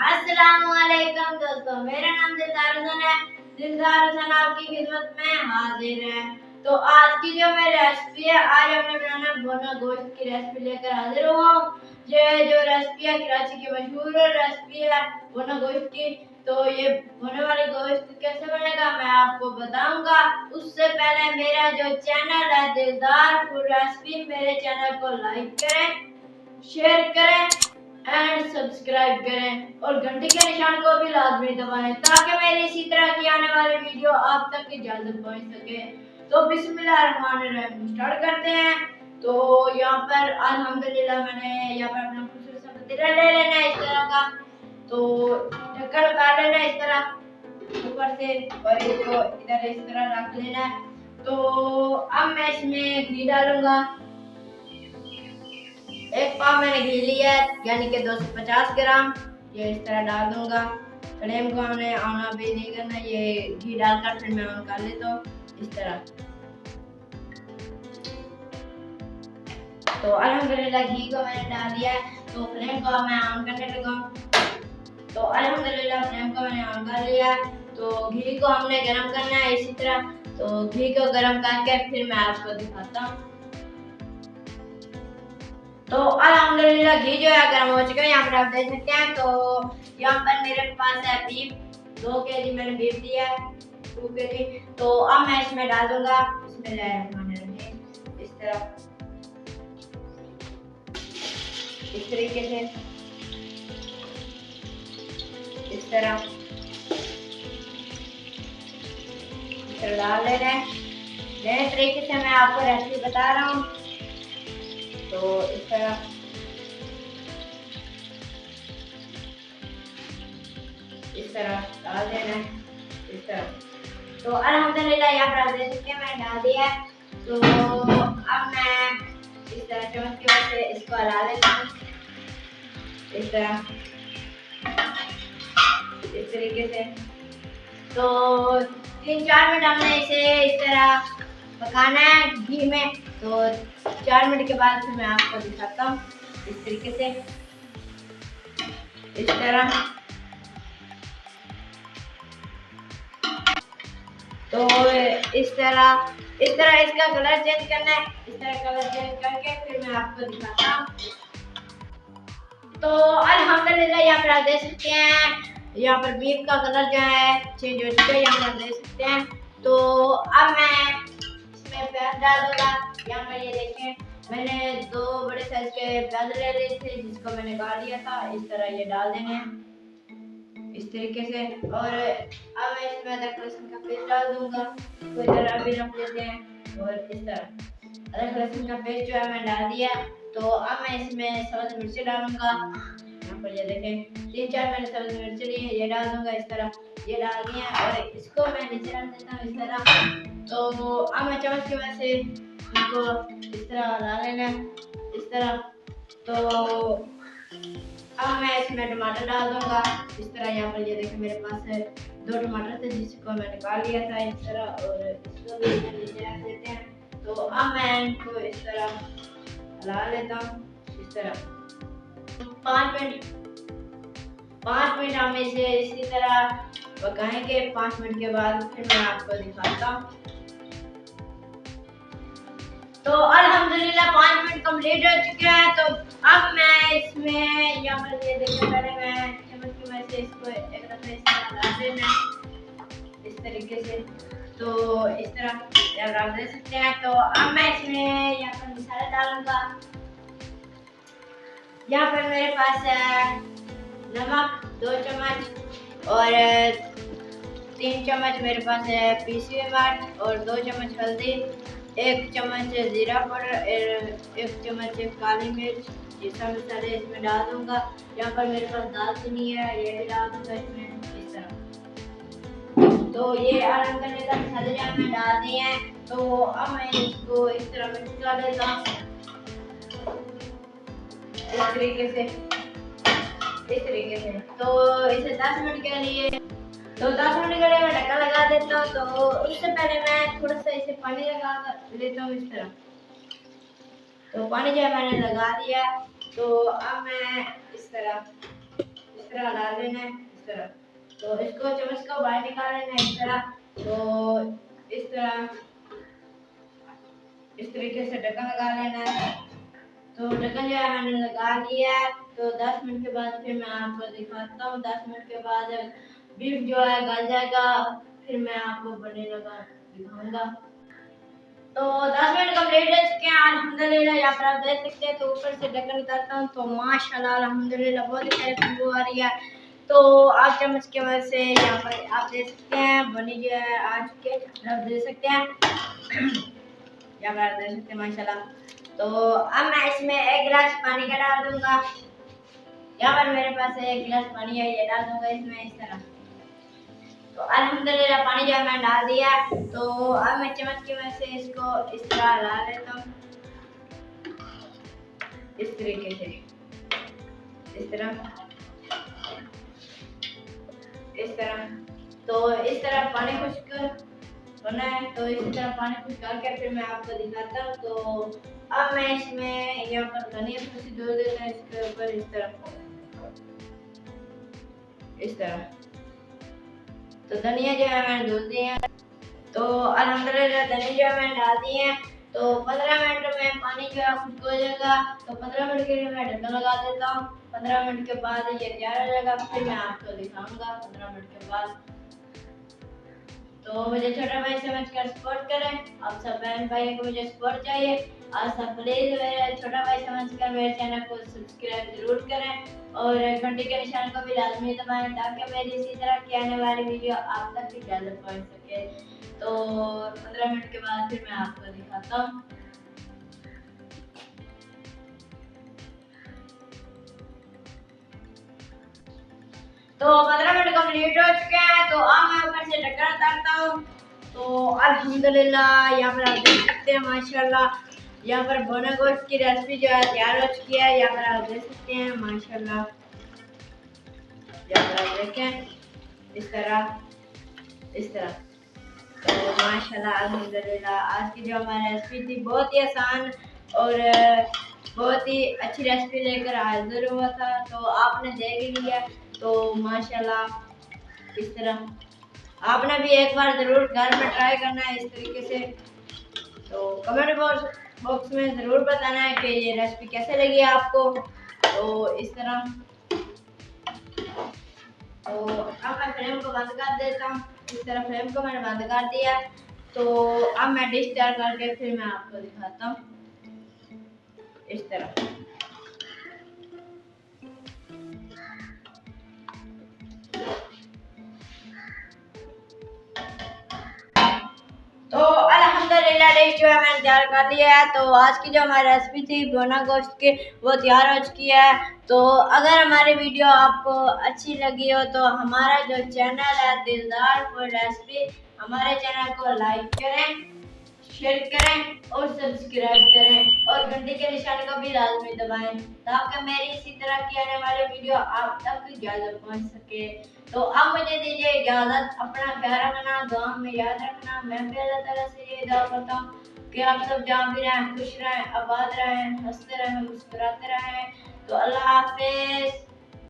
अस्सलामुअलैकुम दोस्तों, मेरा नाम दिलदार हुसैन है। दिलदार हुसैन आपकी खिदमत में हाजिर है। तो आज की जो मेरी रेसिपी है, आज हमने बनाना भुना गोश्त की रेसिपी लेकर हाजिर हुआ हूँ। ये जो रेसिपी है कराची की मशहूर रेसिपी है भुना गोश्त की। तो ये भुने वाले गोश्त कैसे बनेगा मैं आपको बताऊंगा। उससे पहले मेरा जो चैनल है दिलदार फूड रेसिपी, मेरे चैनल को लाइक करें, शेयर करें एंड सब्सक्राइब करें और घंटी के निशान को भी लाजमी दबाएं ताकि मेरी इसी तरह की आने वाली वीडियो आप तक इजाजत पहुंच सके। तो बिस्मिल्लाहिर्रहमानिर्रहीम स्टार्ट करते हैं। तो यहाँ पर अल्हम्दुलिल्लाह मैंने यहाँ पर अपना खूबसूरत सा पतीला ले लेना है इस तरह का। तो ढक्कन लगा लेना है इस तरह ऊपर से और इसको इधर इस तरह रख लेना है। तो अब मैं इसमें घी डालूंगा। एक पाव मैंने घी लिया है यानी कि 250 ग्राम, ये इस तरह डाल दूंगा। फ्लेम को हमने ऑन भी नहीं करना, ये घी डालकर फिर मैं ऑन कर लेता हूँ इस तरह। तो अल्हम्दुलिल्लाह घी को मैंने डाल दिया है। तो फ्लेम को मैं ऑन करने लगा। तो अल्हम्दुलिल्लाह फ्लेम को मैंने ऑन कर लिया। तो घी को हमने गर्म करना है इसी तरह। तो घी को गर्म करके फिर मैं आपको दिखाता हूँ। तो अल्हम्दुलिल्लाह घी जो है गर्म हो चुका है, यहाँ पर आप देख सकते हैं। तो यहाँ पर मेरे पास है बीफ, 2 केजी मैंने बीफ दिया है, 2 केजी। तो अब मैं इसमें डाल दूंगा बिस्मिल्लाहिर्रहमानिर्रहीम इस तरह, इस तरीके से, इस तरह डाल लेना है। नए तरीके से मैं आपको रेसिपी बता रहा हूँ। तो इस तरह डाल देना है इस तरह। तो अल्हम्दुलिल्लाह यहाँ पर आप देख सकते हैं मैंने डाल दिया है। तो अब मैं इस तरह चम्मच की मदद से इसको हिला देता हूँ इस तरह, इस तरीके से। तो 3-4 मिनट हमने इसे इस तरह पकाना है घी में। तो 4 मिनट के बाद फिर मैं आपको दिखाता हूँ इस तरीके से, इस तरह। तो इस तरह इसका कलर चेंज करना है, इस तरह कलर चेंज करके फिर मैं आपको दिखाता हूँ। तो अल्हम्दुलिल्लाह यहाँ पर आप देख सकते हैं, यहाँ पर बीफ का कलर जो है चेंज हो चुका है, यहाँ पर देख सकते हैं। तो अब मैं इसमें प्याज डाल दूंगा। यहाँ पर ये देखें मैंने 2 बड़े साइज के प्याज ले लिए थे जिसको मैंने काट लिया था। इस तरह ये डाल देने हैं इस तरीके से। और अब मैं इसमें अदरक लहसुन का पेस्ट डाल दूंगा। तो इधर अभी रख लेते हैं और इस तरह अदरक लहसुन का पेस्ट जो है मैं डाल दिया। तो अब मैं इसमें सब्ज मिर्ची डालूंगा। यहाँ पर ये देखें 3-4 मैंने सब्ज मिर्ची ली है, ये डाल दूंगा इस तरह, ये डाल दिया और इसको मैं नीचे रख देता हूँ इस तरह। तो अब मैं चम्मच की मदद से इसको इस तरह डाल लेना इस तरह। तो अब मैं इसमें टमाटर डाल दूंगा इस तरह। यहाँ पर ये देखें मेरे पास 2 टमाटर थे जिसको मैं निकाल लिया था इस तरह, और इसको भी नीचे रख देते हैं। तो अब मैं इनको इस तरह हिला लेता हूँ इस तरह। 5 मिनट हम इसे इसी तरह पकाएंगे। 5 मिनट के बाद फिर मैं आपको दिखाता हूँ। तो अल्हम्दुलिल्लाह 5 मिनट कंप्लीट हो चुके हैं। तो अब मैं इसमें यहाँ पर ये देखिए पहले मैं चम्मच की मदद से इसको एक दफे इस तरह डाल देना इस तरीके से। तो इस तरह डाल दे सकते हैं। तो अब मैं इसमें यहाँ पर मसाला डालूंगा। यहाँ पर मेरे पास है नमक 2 चम्मच और 3 चम्मच मेरे पास है पीसी हुई मिर्च और 2 चम्मच हल्दी, 1 चम्मच जीरा पाउडर, 1 चम्मच काली मिर्च। ये सब मसाले इसमें डाल दूंगा। यहाँ पर मेरे पास दालचीनी है, ये भी डाल दूंगा इसमें इस तरह। तो ये अल्हम्दुलिल्लाह मसाले जो मैं डाल दिए हैं। तो अब मैं इसको इस तरह मिक्स कर देता हूँ इस तरीके से, इस तरीके से। तो इसे 10 मिनट के लिए मैं ढक्कन लगा देता हूँ। तो उससे पहले मैं थोड़ा सा इसे पानी लगा लेता हूँ इस तरह। तो पानी जो है मैंने लगा दिया। तो अब मैं इस तरह तरह ला लेना है, इस तरह। तो इसको चम्मच को बाहर निकाल लेना है इस तरह। तो इस तरह इस तरीके से ढक्कन लगा लेना है। तो ढक्कन जो है मैंने लगा लिया है। तो 10 मिनट के बाद फिर मैं आपको दिखाता हूँ। 10 मिनट के बाद बीफ जो है गल जाएगा, फिर मैं आपको बनने लगा दिखाऊंगा। तो 10 मिनट कंप्लीट हो चुके हैं अल्हम्दुलिल्लाह। यहाँ पर आप देख सकते हैं। तो ऊपर से ढक्कन निकालता हूँ तो माशाल्लाह अल्हम्दुलिल्लाह बहुत ही प्यारी खुशबू आ रही है। तो आप चम्मच की मदद से यहाँ पर आप देख सकते हैं बनी जो है आ चुके हैं, आप देख सकते हैं। यहाँ पर आप देख सकते हैं माशाल्लाह। तो अब मैं इसमें 1 गिलास पानी का डाल दूंगा। यहाँ पर मेरे पास 1 गिलास पानी है, ये डाल दूंगा इसमें इस तरह। तो अल्हम्दुलिल्लाह पानी जो है मैं डाल दिया। तो अब मैं चम्मच की मदद से इसको इस तरह हिला लेता हूँ, इस तरीके से, इस तरह, इस तरह। तो इस तरह पानी खुश्क होना है। तो इसी तरह पानी खुश्क करके फिर मैं आपको दिखाता हूँ। तो अब मैं इसमें यहाँ पर धनिया पत्ती डाल देता हूँ इसके ऊपर इस तरह, इस तरह। तो धनिया जो है मैंने धुल दिए हैं। तो अल्हम्दुलिल्लाह धनिया जो है मैंने डाल दिए हैं। तो 15 मिनट में पानी जो है खुश्क हो जाएगा। तो 15 मिनट के लिए मैं ढक्कन लगा देता हूँ। 15 मिनट के बाद ये तैयार हो जाएगा, फिर मैं आपको दिखाऊंगा 15 मिनट के बाद। तो मुझे छोटा भाई समझकर सपोर्ट करें। आप सब बहन भाई को मुझे सपोर्ट चाहिए। आप सब प्लीज मेरे छोटा भाई समझकर मेरे चैनल को सब्सक्राइब जरूर करें और घंटी के निशान को भी लाजमी दबाएं ताकि मेरी इसी तरह की आने वाली वीडियो आप तक जल्द पहुंच सके। तो 15 मिनट के बाद फिर मैं आपको दिखाता हूँ। तो 15 मिनट कंप्लीट हो चुके हैं। तो अब मैं ऊपर से ढक्कन उतारता हूँ। तो अल्हम्दुलिल्लाह यहाँ पर आप देख सकते हैं माशाल्लाह, यहाँ पर भुना गोश्त की रेसिपी जो है तैयार हो चुकी है। यहाँ पर आप देख सकते हैं माशाल्लाह, यहाँ पर आप देखें इस तरह, इस तरह। तो माशाल्लाह अल्हम्दुलिल्लाह आज की जो हमारी रेसिपी थी बहुत ही आसान और बहुत ही अच्छी रेसिपी लेकर हाजिर हुआ था। तो आपने देख ही लिया। तो माशाल्लाह इस तरह आपने भी एक बार ज़रूर घर में ट्राई करना है इस तरीके से। तो कमेंट बॉक्स में ज़रूर बताना है कि ये रेसिपी कैसे लगी आपको। तो इस तरह। तो अब मैं फ्लेम को बंद कर देता हूँ। इस तरह फ्लेम को मैंने बंद कर दिया। तो अब मैं डिश तैयार करके फिर मैं आपको दिखाता हूँ इस तरह। तो अल्हम्दुलिल्लाह डिश जो है मैंने तैयार कर लिया है। तो आज की जो हमारी रेसिपी थी भुना गोश्त की वो तैयार हो चुकी है। तो अगर हमारी वीडियो आपको अच्छी लगी हो तो हमारा जो चैनल है दिलदार फूड रेसिपी, हमारे चैनल को लाइक करें, शेयर करें और सब्सक्राइब करें और घंटी के निशान को भी लाजमी दबाएं ताकि मेरी इसी तरह की आने वाली वीडियो आप तक जल्द पहुंच सके। तो अब मुझे दीजिए इजाजत। अपना ख्याल रखना, दुआ में याद रखना। मैं भी अल्लाह ताला से ये दुआ करता हूँ कि आप सब जहाँ भी रहें खुश रहें, आबाद रहें, हंसते रहें, मुस्कुराते रहें। तो अल्लाह हाफिज।